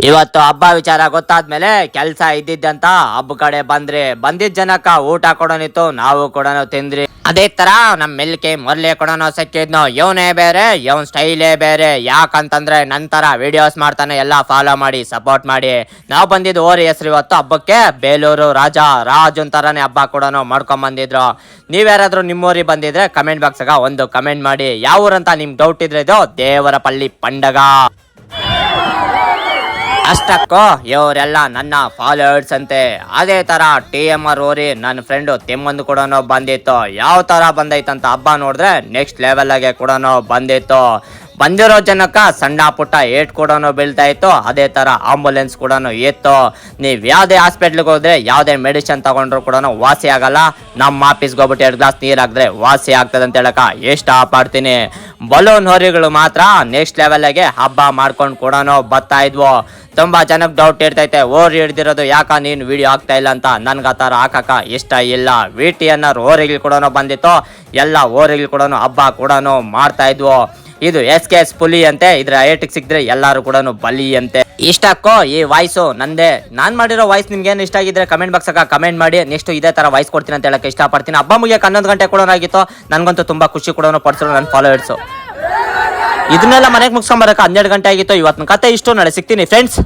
ಇವತ್ತು ಹಬ್ಬ ವಿಚಾರ ಗೊತ್ತಾದ್ಮೇಲೆ ಕೆಲ್ಸ ಇದ್ದಿದ್ದಂತ ಹಬ್ಬ ಕಡೆ ಬಂದಿದ್ ಜನಕ್ಕ ಊಟ ಕೊಡೋನಿತ್ತು, ನಾವು ಕೂಡ ತಿಂದ್ರಿ. ಅದೇ ತರ ನಮ್ ಮೆಲ್ಕೆ ಮೊರ್ಲೆ ಕೊಡೋನು ಸಿಕ್ಕಿದ್ನು. ಇವನೇ ಬೇರೆ, ಇವನ್ ಸ್ಟೈಲೇ ಬೇರೆ. ಯಾಕಂತಂದ್ರೆ ನಂತರ ವಿಡಿಯೋಸ್ ಮಾಡ್ತಾನೆ, ಎಲ್ಲ ಫಾಲೋ ಮಾಡಿ ಸಪೋರ್ಟ್ ಮಾಡಿ. ನಾವು ಬಂದಿದ್ದು ಓರಿ ಹೆಸರು ಇವತ್ತು ಹಬ್ಬಕ್ಕೆ. ಬೇಲೂರು ರಾಜನ್ ತರಾನೇ ಹಬ್ಬ ಕೂಡ ಮಾಡ್ಕೊಂಡ್ ಬಂದಿದ್ರು. ನೀವ್ಯಾರಾದ್ರೂ ನಿಮ್ಮೂರಿಗೆ ಬಂದಿದ್ರೆ ಕಮೆಂಟ್ ಬಾಕ್ಸ್ ಒಂದು ಕಮೆಂಟ್ ಮಾಡಿ. ಯಾವ ಊರಂತ ನಿಮ್ಗೆ ಡೌಟ್ ಇದ್ರೆ ಇದು ದೇವರಪಲ್ಲಿ ಪಂಡಗ. ಅಷ್ಟಕ್ಕೂ ಇವರೆಲ್ಲ ನನ್ನ ಫಾಲೋವರ್ಸ್ ಅಂತೆ. ಅದೇ ತರ TMR ಓರಿ ನನ್ನ ಫ್ರೆಂಡು ತೆಮ್ಮಂದು ಕೂಡ ಬಂದಿತ್ತು. ಯಾವ ತರ ಬಂದೈತಂತ ಹಬ್ಬ ನೋಡಿದ್ರೆ ನೆಕ್ಸ್ಟ್ ಲೆವೆಲ್ ಆಗಿ ಕೂಡ ಬಂದಿತ್ತು. ಬಂದಿರೋ ಜನಕ್ಕ ಸಣ್ಣ ಪುಟ್ಟ ಏಟ್ ಕೂಡ ಬೀಳ್ತಾ ಇತ್ತು. ಅದೇ ತರ ಆಂಬುಲೆನ್ಸ್ ಕೂಡ ಇತ್ತು. ನೀವ್ ಯಾವ್ದೇ ಹಾಸ್ಪಿಟ್ಲಿಗೆ ಹೋದ್ರೆ ಯಾವ್ದೇ ಮೆಡಿಸಿನ್ ತಗೊಂಡ್ರು ಕೂಡ ವಾಸಿ ಆಗಲ್ಲ. ನಮ್ಮ ಆಫೀಸ್ಗೆ ಹೋಗ್ಬಿಟ್ಟು 2 ಗ್ಲಾಸ್ ನೀರ್ ಹಾಕಿದ್ರೆ ವಾಸಿ ಆಗ್ತದೆ ಅಂತ ಹೇಳಕ ಎಷ್ಟು ಆಪಾಡ್ತೀನಿ. ಬಲೂನ್ ಹೋರಿಗಳು ಮಾತ್ರ ನೆಕ್ಸ್ಟ್ ಲೆವೆಲ್ ಆಗಿ ಹಬ್ಬ ಮಾಡ್ಕೊಂಡು ಕೂಡ ಬರ್ತಾ ಇದ್ವು. ತುಂಬಾ ಜನಕ್ಕೆ ಡೌಟ್ ಇರ್ತೈತೆ, ಓರಿ ಹಿಡ್ದಿರೋದು ಯಾಕ ನೀನ್ ವಿಡಿಯೋ ಆಗ್ತಾ ಇಲ್ಲ ಅಂತ. ನನ್ಗ ಆ ತರ ಹಾಕಕ ಇಷ್ಟ ಇಲ್ಲ. VTNR ಓರಿಗಳು ಕೂಡ ಬಂದಿತ್ತು. ಎಲ್ಲ ಓರಿಗಳು ಕೂಡ ಹಬ್ಬ ಕೂಡ ಮಾಡ್ತಾ ಇದ್ವು. ಇದು SKS ಪುಲಿ ಅಂತೆ. ಇದ್ರ ಏಟಿಗೆ ಸಿಕ್ಕಿದ್ರೆ ಎಲ್ಲಾರು ಕೂಡ ಬಲಿ ಅಂತೆ. ಇಷ್ಟಕ್ಕೋ ಈ ವಾಯ್ಸು ನಂದೇ. ನಾನ್ ಮಾಡಿರೋ ವಾಯ್ಸ್ ನಿಮ್ಗೆ ಏನು ಇಷ್ಟ ಆಗಿದ್ರೆ ಕಮೆಂಟ್ ಬಾಕ್ಸ್ ಕಮೆಂಟ್ ಮಾಡಿ. ನೆಕ್ಸ್ಟ್ ಇದೇ ತರ ವಾಯ್ಸ್ ಕೊಡ್ತೀನಿ ಅಂತ ಹೇಳಕ್ಕೆ ಇಷ್ಟಪಡ್ತೀನಿ. ಹಬ್ಬ ಮುಗಿಯಕ್ಕೆ 11 ಗಂಟೆ ಕೂಡ ಆಗಿತ್ತು. ನನ್ಗಂತೂ ತುಂಬಾ ಖುಷಿ ಕೂಡ ಪಡಿಸಿದ್ರು ನನ್ನ ಫಾಲೋವರ್ಸ್. ಇದನ್ನೆಲ್ಲ ಮನೆಗೆ ಮುಗಿಸ್ಕೊಂಬರಕ್ಕೆ 12 ಗಂಟೆ ಆಗಿತ್ತು. ಇವತ್ತಿನ ಕತೆ ಇಷ್ಟು. ನಾಳೆ ಸಿಗ್ತೀನಿ ಫ್ರೆಂಡ್ಸ್.